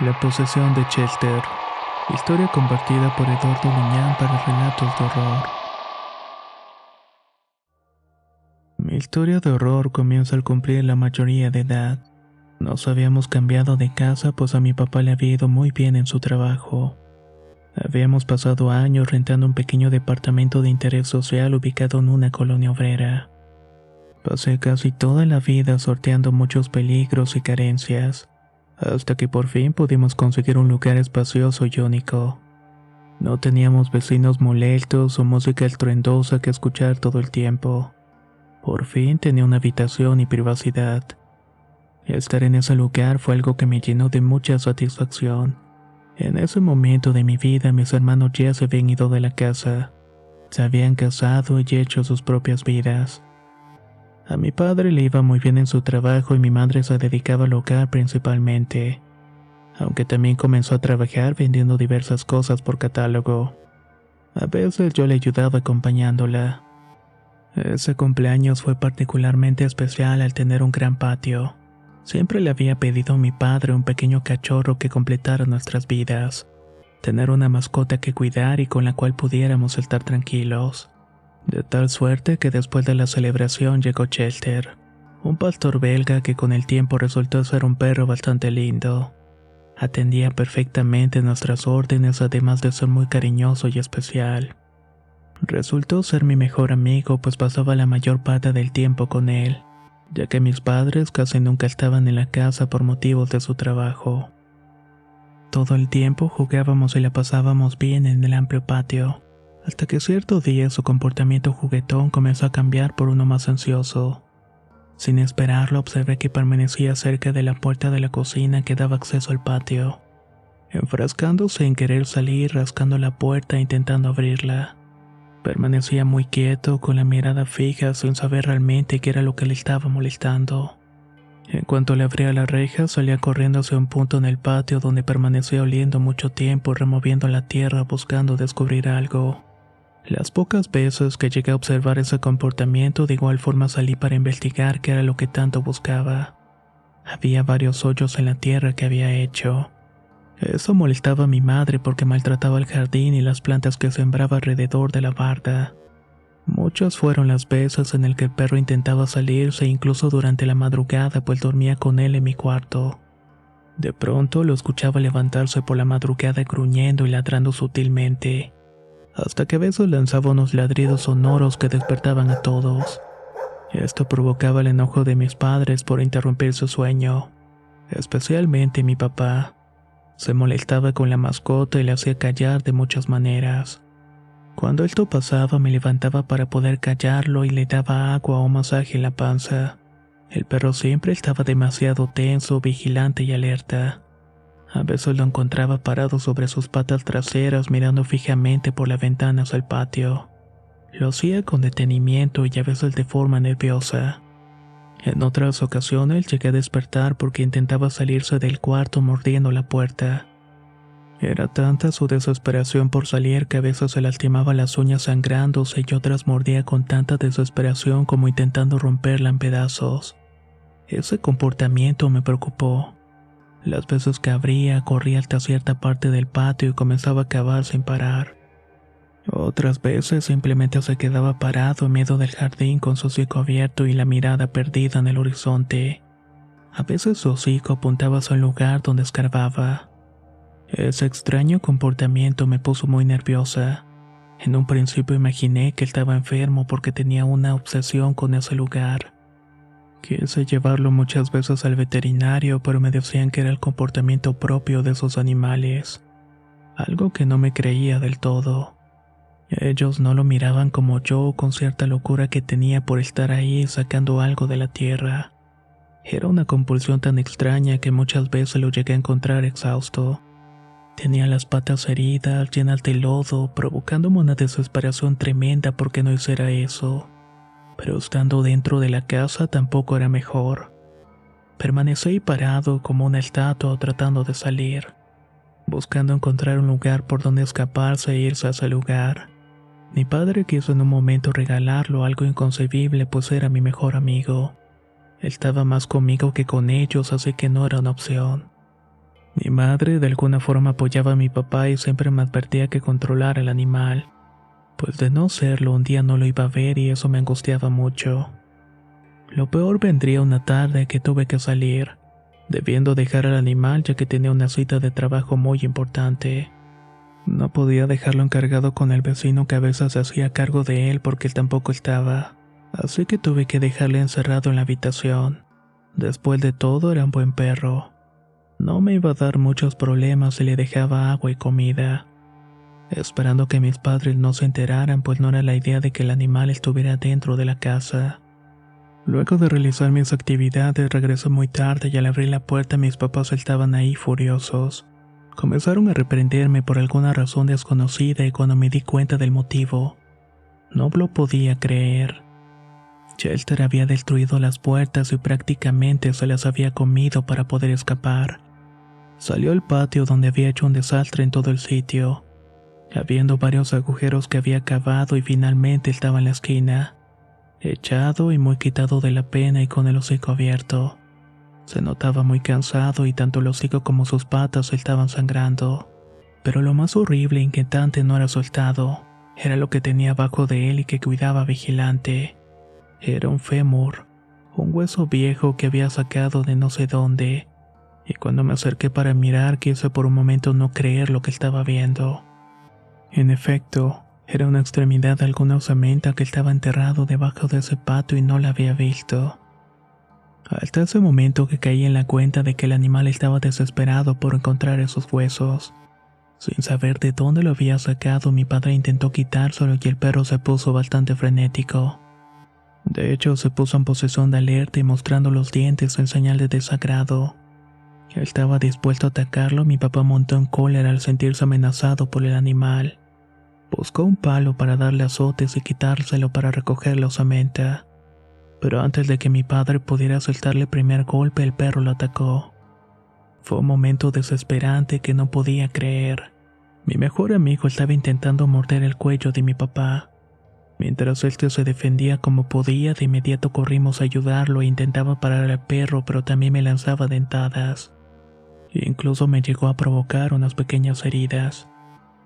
La posesión de Chester. Historia compartida por Eduardo Liñán para relatos de horror. Mi historia de horror comienza al cumplir la mayoría de edad. Nos habíamos cambiado de casa pues a mi papá le había ido muy bien en su trabajo. Habíamos pasado años rentando un pequeño departamento de interés social ubicado en una colonia obrera. Pasé casi toda la vida sorteando muchos peligros y carencias, hasta que por fin pudimos conseguir un lugar espacioso y único. No teníamos vecinos molestos o música estruendosa que escuchar todo el tiempo. Por fin tenía una habitación y privacidad. Estar en ese lugar fue algo que me llenó de mucha satisfacción. En ese momento de mi vida mis hermanos ya se habían ido de la casa. Se habían casado y hecho sus propias vidas. A mi padre le iba muy bien en su trabajo y mi madre se dedicaba al hogar principalmente, aunque también comenzó a trabajar vendiendo diversas cosas por catálogo. A veces yo le ayudaba acompañándola. Ese cumpleaños fue particularmente especial al tener un gran patio. Siempre le había pedido a mi padre un pequeño cachorro que completara nuestras vidas, tener una mascota que cuidar y con la cual pudiéramos estar tranquilos. De tal suerte que después de la celebración llegó Chester, un pastor belga que con el tiempo resultó ser un perro bastante lindo. Atendía perfectamente nuestras órdenes además de ser muy cariñoso y especial. Resultó ser mi mejor amigo pues pasaba la mayor parte del tiempo con él, ya que mis padres casi nunca estaban en la casa por motivos de su trabajo. Todo el tiempo jugábamos y la pasábamos bien en el amplio patio, hasta que cierto día su comportamiento juguetón comenzó a cambiar por uno más ansioso. Sin esperarlo observé que permanecía cerca de la puerta de la cocina que daba acceso al patio, enfrascándose en querer salir, rascando la puerta e intentando abrirla. Permanecía muy quieto, con la mirada fija, sin saber realmente qué era lo que le estaba molestando. En cuanto le abría la reja, salía corriendo hacia un punto en el patio donde permanecía oliendo mucho tiempo, removiendo la tierra buscando descubrir algo. Las pocas veces que llegué a observar ese comportamiento, de igual forma salí para investigar qué era lo que tanto buscaba. Había varios hoyos en la tierra que había hecho. Eso molestaba a mi madre porque maltrataba el jardín y las plantas que sembraba alrededor de la barda. Muchas fueron las veces en el que el perro intentaba salirse incluso durante la madrugada pues dormía con él en mi cuarto. De pronto lo escuchaba levantarse por la madrugada gruñendo y ladrando sutilmente, hasta que a veces lanzaba unos ladridos sonoros que despertaban a todos. Esto provocaba el enojo de mis padres por interrumpir su sueño, especialmente mi papá. Se molestaba con la mascota y le hacía callar de muchas maneras. Cuando esto pasaba me levantaba para poder callarlo y le daba agua o masaje en la panza. El perro siempre estaba demasiado tenso, vigilante y alerta. A veces lo encontraba parado sobre sus patas traseras mirando fijamente por la ventana hacia el patio. Lo hacía con detenimiento y a veces de forma nerviosa. En otras ocasiones llegué a despertar porque intentaba salirse del cuarto mordiendo la puerta. Era tanta su desesperación por salir que a veces se lastimaba las uñas sangrándose y otras mordía con tanta desesperación como intentando romperla en pedazos. Ese comportamiento me preocupó. Las veces que abría, corría hasta cierta parte del patio y comenzaba a cavar sin parar. Otras veces simplemente se quedaba parado en medio del jardín con su hocico abierto y la mirada perdida en el horizonte. A veces su hocico apuntaba hacia un lugar donde escarbaba. Ese extraño comportamiento me puso muy nerviosa. En un principio imaginé que estaba enfermo porque tenía una obsesión con ese lugar. Quise llevarlo muchas veces al veterinario, pero me decían que era el comportamiento propio de esos animales, algo que no me creía del todo. Ellos no lo miraban como yo, con cierta locura que tenía por estar ahí sacando algo de la tierra. Era una compulsión tan extraña que muchas veces lo llegué a encontrar exhausto. Tenía las patas heridas, llenas de lodo, provocándome una desesperación tremenda porque no hiciera eso. Pero estando dentro de la casa tampoco era mejor. Permanecí parado como una estatua tratando de salir, buscando encontrar un lugar por donde escaparse e irse a ese lugar. Mi padre quiso en un momento regalarlo, algo inconcebible pues era mi mejor amigo. Estaba más conmigo que con ellos, así que no era una opción. Mi madre de alguna forma apoyaba a mi papá y siempre me advertía que controlara el animal, pues de no serlo un día no lo iba a ver y eso me angustiaba mucho. Lo peor vendría una tarde que tuve que salir, debiendo dejar al animal ya que tenía una cita de trabajo muy importante. No podía dejarlo encargado con el vecino que a veces se hacía cargo de él porque él tampoco estaba, así que tuve que dejarle encerrado en la habitación. Después de todo era un buen perro. No me iba a dar muchos problemas si le dejaba agua y comida, esperando que mis padres no se enteraran, pues no era la idea de que el animal estuviera dentro de la casa. Luego de realizar mis actividades regresé muy tarde y al abrir la puerta mis papás estaban ahí furiosos. Comenzaron a reprenderme por alguna razón desconocida y cuando me di cuenta del motivo, no lo podía creer. Shelter había destruido las puertas y prácticamente se las había comido para poder escapar. Salió al patio donde había hecho un desastre en todo el sitio, habiendo varios agujeros que había cavado y finalmente estaba en la esquina, echado y muy quitado de la pena y con el hocico abierto. Se notaba muy cansado y tanto el hocico como sus patas estaban sangrando. Pero lo más horrible e inquietante no era su estado, era lo que tenía abajo de él y que cuidaba vigilante. Era un fémur, un hueso viejo que había sacado de no sé dónde, y cuando me acerqué para mirar quise por un momento no creer lo que estaba viendo. En efecto, era una extremidad de alguna osamenta que estaba enterrado debajo de ese patio y no la había visto. Hasta ese momento que caí en la cuenta de que el animal estaba desesperado por encontrar esos huesos. Sin saber de dónde lo había sacado, mi padre intentó quitárselo y el perro se puso bastante frenético. De hecho, se puso en posición de alerta y mostrando los dientes en señal de desagrado. Estaba dispuesto a atacarlo, mi papá montó en cólera al sentirse amenazado por el animal. Buscó un palo para darle azotes y quitárselo para recoger la osamenta. Pero antes de que mi padre pudiera soltarle el primer golpe, el perro lo atacó. Fue un momento desesperante que no podía creer. Mi mejor amigo estaba intentando morder el cuello de mi papá. Mientras este se defendía como podía, de inmediato corrimos a ayudarlo e intentaba parar al perro, pero también me lanzaba dentadas. Incluso me llegó a provocar unas pequeñas heridas.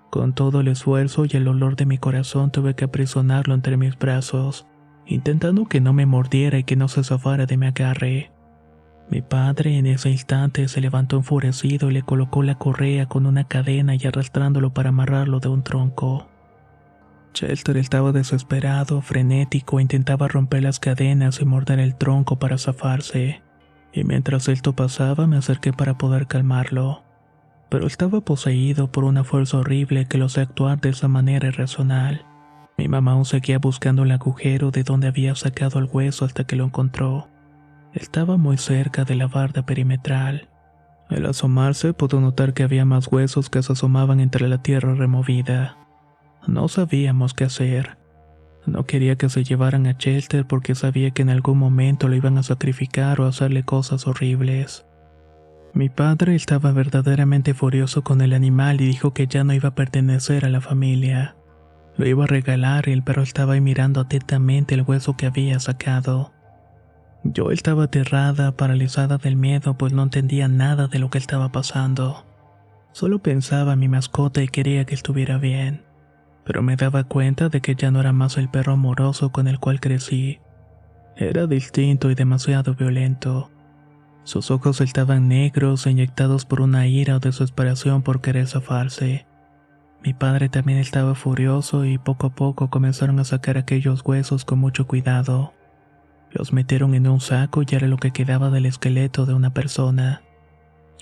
Con todo el esfuerzo y el dolor de mi corazón tuve que aprisionarlo entre mis brazos, intentando que no me mordiera y que no se zafara de mi agarre. Mi padre en ese instante se levantó enfurecido y le colocó la correa con una cadena y arrastrándolo para amarrarlo de un tronco. Shelter estaba desesperado, frenético, e intentaba romper las cadenas y morder el tronco para zafarse. Y mientras esto pasaba me acerqué para poder calmarlo. Pero estaba poseído por una fuerza horrible que lo hacía actuar de esa manera irracional. Mi mamá aún seguía buscando el agujero de donde había sacado el hueso hasta que lo encontró. Estaba muy cerca de la barda perimetral. Al asomarse pudo notar que había más huesos que se asomaban entre la tierra removida. No sabíamos qué hacer. No quería que se llevaran a Shelter porque sabía que en algún momento lo iban a sacrificar o hacerle cosas horribles. Mi padre estaba verdaderamente furioso con el animal y dijo que ya no iba a pertenecer a la familia. Lo iba a regalar y el perro estaba ahí mirando atentamente el hueso que había sacado. Yo estaba aterrada, paralizada del miedo, pues no entendía nada de lo que estaba pasando. Solo pensaba en mi mascota y quería que estuviera bien. Pero me daba cuenta de que ya no era más el perro amoroso con el cual crecí. Era distinto y demasiado violento. Sus ojos estaban negros, inyectados por una ira o desesperación por querer zafarse. Mi padre también estaba furioso y poco a poco comenzaron a sacar aquellos huesos con mucho cuidado. Los metieron en un saco y era lo que quedaba del esqueleto de una persona.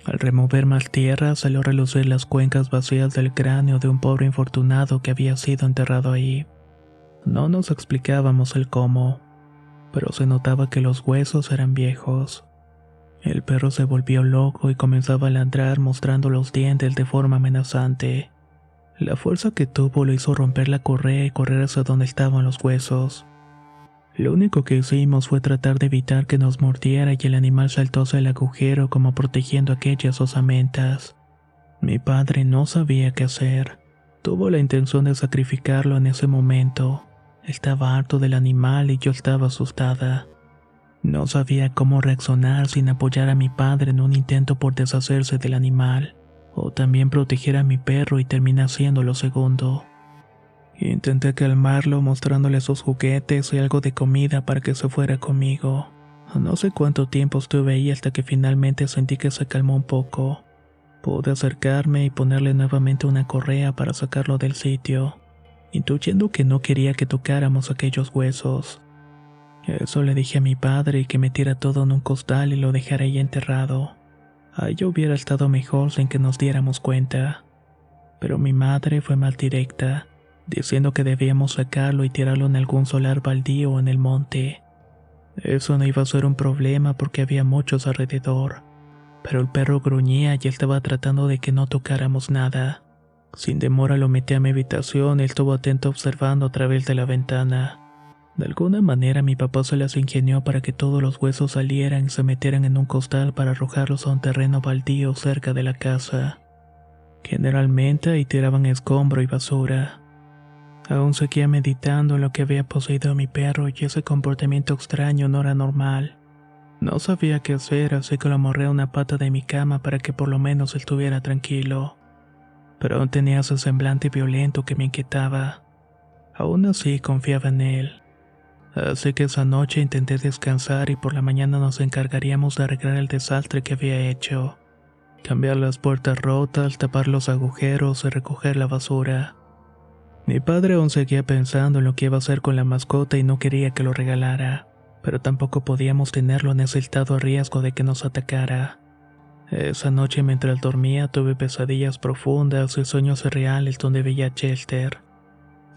Al remover más tierra salió a relucir las cuencas vacías del cráneo de un pobre infortunado que había sido enterrado ahí. No nos explicábamos el cómo, pero se notaba que los huesos eran viejos. El perro se volvió loco y comenzaba a ladrar mostrando los dientes de forma amenazante. La fuerza que tuvo lo hizo romper la correa y correr hacia donde estaban los huesos. Lo único que hicimos fue tratar de evitar que nos mordiera y el animal saltó hacia el agujero como protegiendo aquellas osamentas. Mi padre no sabía qué hacer. Tuvo la intención de sacrificarlo en ese momento. Estaba harto del animal y yo estaba asustada. No sabía cómo reaccionar sin apoyar a mi padre en un intento por deshacerse del animal, o también proteger a mi perro y terminé haciendo lo segundo. Intenté calmarlo mostrándole sus juguetes y algo de comida para que se fuera conmigo. No sé cuánto tiempo estuve ahí hasta que finalmente sentí que se calmó un poco. Pude acercarme y ponerle nuevamente una correa para sacarlo del sitio, intuyendo que no quería que tocáramos aquellos huesos. Eso le dije a mi padre y que metiera todo en un costal y lo dejara ahí enterrado. Ahí hubiera estado mejor sin que nos diéramos cuenta. Pero mi madre fue más directa, diciendo que debíamos sacarlo y tirarlo en algún solar baldío o en el monte. Eso no iba a ser un problema porque había muchos alrededor, pero el perro gruñía y estaba tratando de que no tocáramos nada. Sin demora lo metí a mi habitación y estuvo atento observando a través de la ventana. De alguna manera mi papá se las ingenió para que todos los huesos salieran y se metieran en un costal para arrojarlos a un terreno baldío cerca de la casa. Generalmente ahí tiraban escombro y basura. Aún seguía meditando en lo que había poseído a mi perro y ese comportamiento extraño no era normal. No sabía qué hacer, así que lo amarré a una pata de mi cama para que por lo menos estuviera tranquilo. Pero aún tenía ese semblante violento que me inquietaba. Aún así confiaba en él. Así que esa noche intenté descansar y por la mañana nos encargaríamos de arreglar el desastre que había hecho. Cambiar las puertas rotas, tapar los agujeros y recoger la basura. Mi padre aún seguía pensando en lo que iba a hacer con la mascota y no quería que lo regalara, pero tampoco podíamos tenerlo en ese estado a riesgo de que nos atacara. Esa noche mientras dormía tuve pesadillas profundas y sueños irreales donde veía a Chester.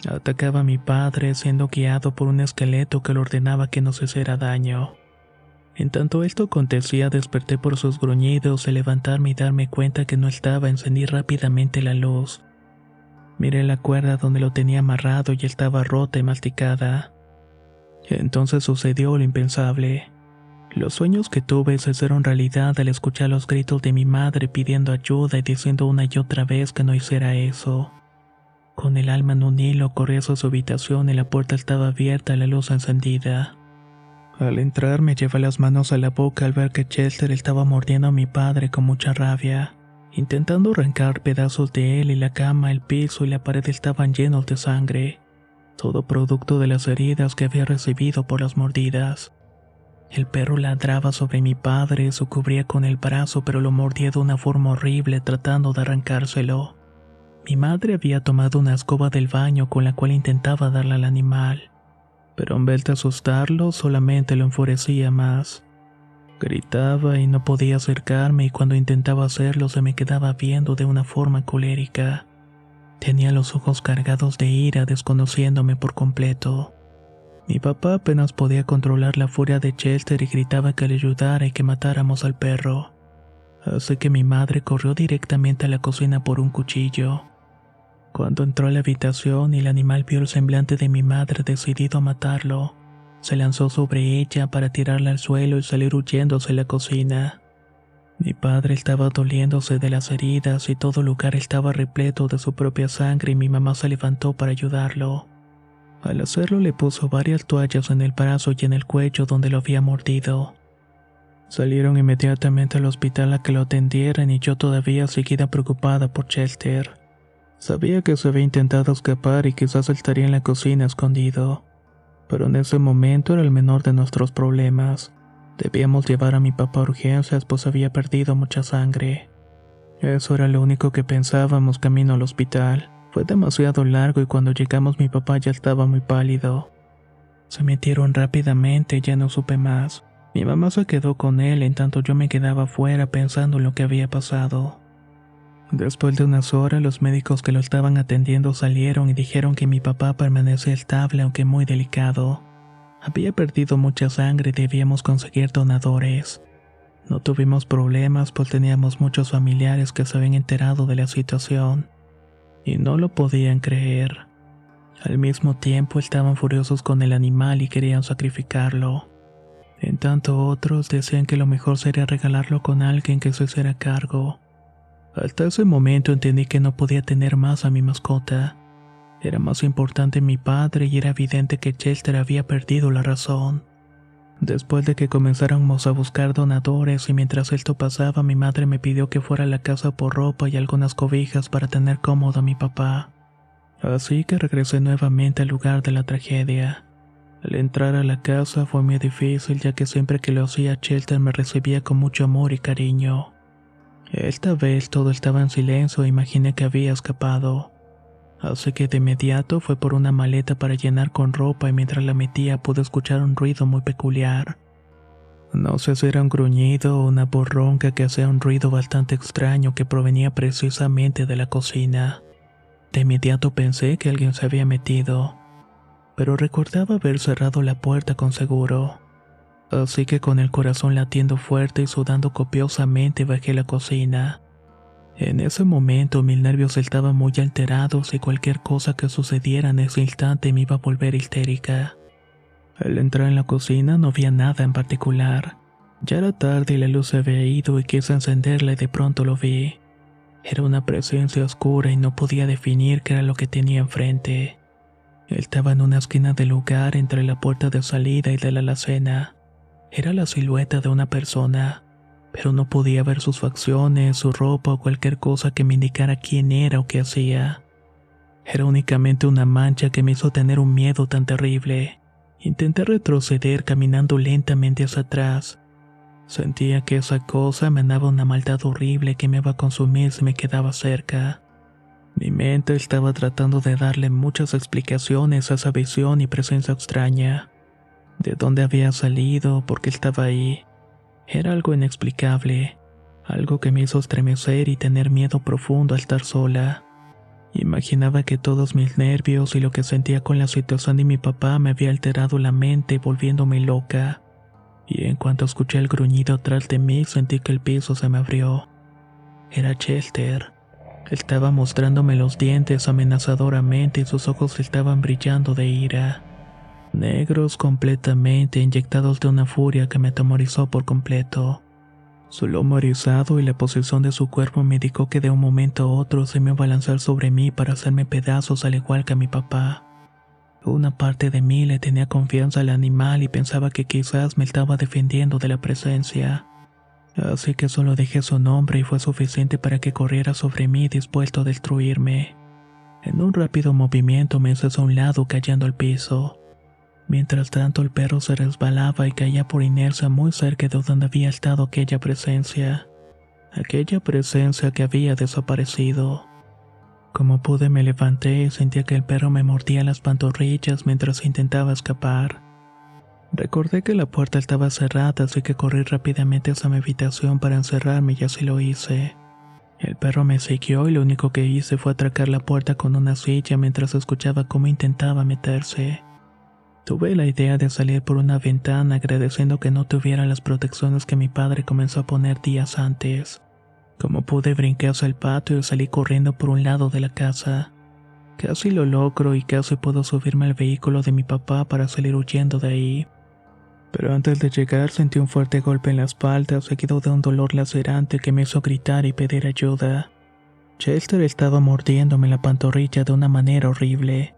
Atacaba a mi padre siendo guiado por un esqueleto que le ordenaba que nos hiciera daño. En tanto esto acontecía, desperté por sus gruñidos, al levantarme y darme cuenta que no estaba, encendí rápidamente la luz. Miré la cuerda donde lo tenía amarrado y estaba rota y masticada. Entonces sucedió lo impensable. Los sueños que tuve se hicieron realidad al escuchar los gritos de mi madre pidiendo ayuda y diciendo una y otra vez que no hiciera eso. Con el alma en un hilo corrí hacia su habitación y la puerta estaba abierta y la luz encendida. Al entrar me llevé las manos a la boca al ver que Chester estaba mordiendo a mi padre con mucha rabia, intentando arrancar pedazos de él y la cama, el piso y la pared estaban llenos de sangre, todo producto de las heridas que había recibido por las mordidas. El perro ladraba sobre mi padre, se cubría con el brazo pero lo mordía de una forma horrible tratando de arrancárselo. Mi madre había tomado una escoba del baño con la cual intentaba darle al animal, pero en vez de asustarlo solamente lo enfurecía más. Gritaba y no podía acercarme y cuando intentaba hacerlo se me quedaba viendo de una forma colérica. Tenía los ojos cargados de ira desconociéndome por completo. Mi papá apenas podía controlar la furia de Chester y gritaba que le ayudara y que matáramos al perro. Así que mi madre corrió directamente a la cocina por un cuchillo. Cuando entró a la habitación y el animal vio el semblante de mi madre decidido a matarlo, se lanzó sobre ella para tirarla al suelo y salir huyendo hacia la cocina. Mi padre estaba doliéndose de las heridas y todo el lugar estaba repleto de su propia sangre y mi mamá se levantó para ayudarlo. Al hacerlo le puso varias toallas en el brazo y en el cuello donde lo había mordido. Salieron inmediatamente al hospital a que lo atendieran y yo todavía seguía preocupada por Chester. Sabía que se había intentado escapar y quizás estaría en la cocina escondido. Pero en ese momento era el menor de nuestros problemas. Debíamos llevar a mi papá a urgencias pues había perdido mucha sangre. Eso era lo único que pensábamos camino al hospital. Fue demasiado largo y cuando llegamos mi papá ya estaba muy pálido. Se metieron rápidamente y ya no supe más. Mi mamá se quedó con él en tanto yo me quedaba afuera pensando en lo que había pasado. Después de unas horas los médicos que lo estaban atendiendo salieron y dijeron que mi papá permanecía estable aunque muy delicado. Había perdido mucha sangre y debíamos conseguir donadores. No tuvimos problemas pues teníamos muchos familiares que se habían enterado de la situación y no lo podían creer. Al mismo tiempo estaban furiosos con el animal y querían sacrificarlo. En tanto otros decían que lo mejor sería regalarlo con alguien que se hiciera cargo. Hasta ese momento entendí que no podía tener más a mi mascota. Era más importante mi padre y era evidente que Chester había perdido la razón. Después de que comenzáramos a buscar donadores y mientras esto pasaba, mi madre me pidió que fuera a la casa por ropa y algunas cobijas para tener cómodo a mi papá. Así que regresé nuevamente al lugar de la tragedia. Al entrar a la casa fue muy difícil, ya que siempre que lo hacía Shelter me recibía con mucho amor y cariño. Esta vez todo estaba en silencio e imaginé que había escapado. Así que de inmediato fue por una maleta para llenar con ropa y mientras la metía pude escuchar un ruido muy peculiar. No sé si era un gruñido o una voz ronca que hacía un ruido bastante extraño que provenía precisamente de la cocina. De inmediato pensé que alguien se había metido, pero recordaba haber cerrado la puerta con seguro. Así que con el corazón latiendo fuerte y sudando copiosamente bajé a la cocina. En ese momento mis nervios estaban muy alterados y cualquier cosa que sucediera en ese instante me iba a volver histérica. Al entrar en la cocina no había nada en particular. Ya era tarde y la luz se había ido y quise encenderla y de pronto lo vi. Era una presencia oscura y no podía definir qué era lo que tenía enfrente. Estaba en una esquina del lugar entre la puerta de salida y de la alacena. Era la silueta de una persona, pero no podía ver sus facciones, su ropa o cualquier cosa que me indicara quién era o qué hacía. Era únicamente una mancha que me hizo tener un miedo tan terrible. Intenté retroceder caminando lentamente hacia atrás. Sentía que esa cosa emanaba una maldad horrible que me iba a consumir si me quedaba cerca. Mi mente estaba tratando de darle muchas explicaciones a esa visión y presencia extraña. De dónde había salido, por qué estaba ahí. Era algo inexplicable, algo que me hizo estremecer y tener miedo profundo al estar sola. Imaginaba que todos mis nervios y lo que sentía con la situación de mi papá me había alterado la mente, volviéndome loca. Y en cuanto escuché el gruñido atrás de mí, sentí que el piso se me abrió. Era Chester. Estaba mostrándome los dientes amenazadoramente y sus ojos estaban brillando de ira. Negros completamente, inyectados de una furia que me atemorizó por completo. Su lomo erizado y la posición de su cuerpo me indicó que de un momento a otro se me iba a lanzar sobre mí para hacerme pedazos al igual que a mi papá. Una parte de mí le tenía confianza al animal y pensaba que quizás me estaba defendiendo de la presencia. Así que solo dejé su nombre y fue suficiente para que corriera sobre mí dispuesto a destruirme. En un rápido movimiento me hice a un lado cayendo al piso. Mientras tanto el perro se resbalaba y caía por inercia muy cerca de donde había estado aquella presencia que había desaparecido. Como pude me levanté y sentía que el perro me mordía las pantorrillas mientras intentaba escapar. Recordé que la puerta estaba cerrada, así que corrí rápidamente hacia mi habitación para encerrarme y así lo hice. El perro me siguió y lo único que hice fue atracar la puerta con una silla mientras escuchaba cómo intentaba meterse. Tuve la idea de salir por una ventana agradeciendo que no tuviera las protecciones que mi padre comenzó a poner días antes. Como pude brinqué hacia el patio y salí corriendo por un lado de la casa. Casi lo logro y casi puedo subirme al vehículo de mi papá para salir huyendo de ahí. Pero antes de llegar sentí un fuerte golpe en la espalda seguido de un dolor lacerante que me hizo gritar y pedir ayuda. Chester estaba mordiéndome la pantorrilla de una manera horrible.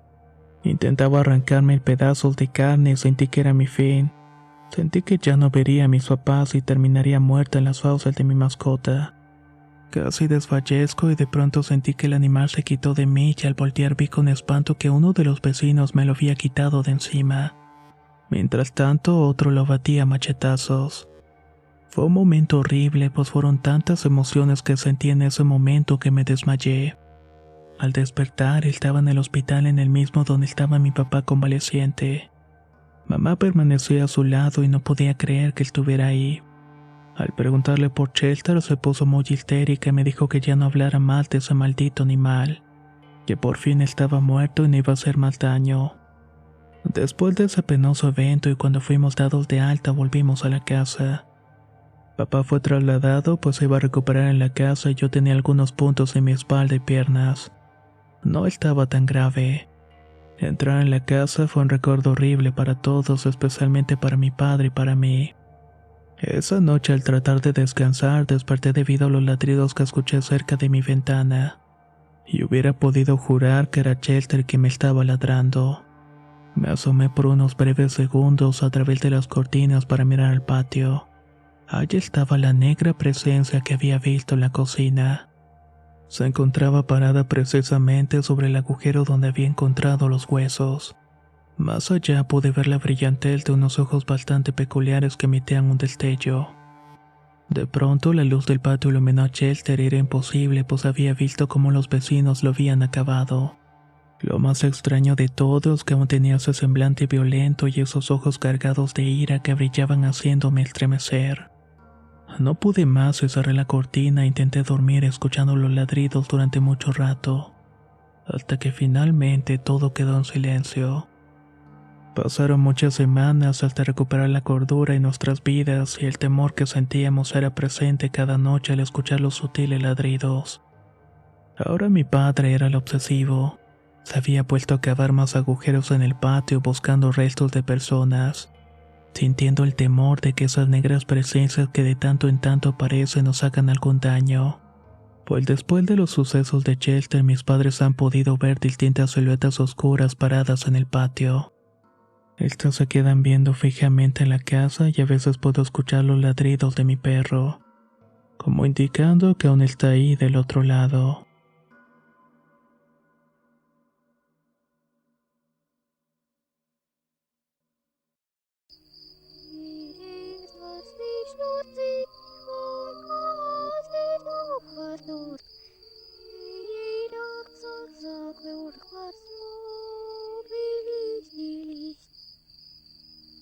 Intentaba arrancarme pedazos de carne y sentí que era mi fin. Sentí que ya no vería a mis papás y terminaría muerta en las fauces de mi mascota. Casi desfallezco y de pronto sentí que el animal se quitó de mí y al voltear vi con espanto que uno de los vecinos me lo había quitado de encima. Mientras tanto otro lo batía a machetazos. Fue un momento horrible, pues fueron tantas emociones que sentí en ese momento que me desmayé. Al despertar estaba en el hospital en el mismo donde estaba mi papá convaleciente. Mamá permanecía a su lado y no podía creer que estuviera ahí. Al preguntarle por Chester se puso muy histérica y me dijo que ya no hablara más de ese maldito animal, que por fin estaba muerto y no iba a hacer más daño. Después de ese penoso evento y cuando fuimos dados de alta volvimos a la casa. Papá fue trasladado pues se iba a recuperar en la casa y yo tenía algunos puntos en mi espalda y piernas. No estaba tan grave. Entrar en la casa fue un recuerdo horrible para todos, especialmente para mi padre y para mí. Esa noche al tratar de descansar desperté debido a los ladridos que escuché cerca de mi ventana. Y hubiera podido jurar que era Chester quien me estaba ladrando. Me asomé por unos breves segundos a través de las cortinas para mirar al patio. Allí estaba la negra presencia que había visto en la cocina. Se encontraba parada precisamente sobre el agujero donde había encontrado los huesos. Más allá pude ver la brillantez de unos ojos bastante peculiares que emitían un destello. De pronto la luz del patio iluminó a Chester y era imposible, pues había visto cómo los vecinos lo habían acabado. Lo más extraño de todo es que aún tenía ese semblante violento y esos ojos cargados de ira que brillaban haciéndome estremecer. No pude más y cerré la cortina e intenté dormir escuchando los ladridos durante mucho rato, hasta que finalmente todo quedó en silencio. Pasaron muchas semanas hasta recuperar la cordura en nuestras vidas y el temor que sentíamos era presente cada noche al escuchar los sutiles ladridos. Ahora mi padre era el obsesivo. Se había puesto a cavar más agujeros en el patio buscando restos de personas, sintiendo el temor de que esas negras presencias que de tanto en tanto aparecen nos hagan algún daño. Pues después de los sucesos de Chester, mis padres han podido ver distintas siluetas oscuras paradas en el patio. Estas se quedan viendo fijamente en la casa y a veces puedo escuchar los ladridos de mi perro, como indicando que aún está ahí del otro lado.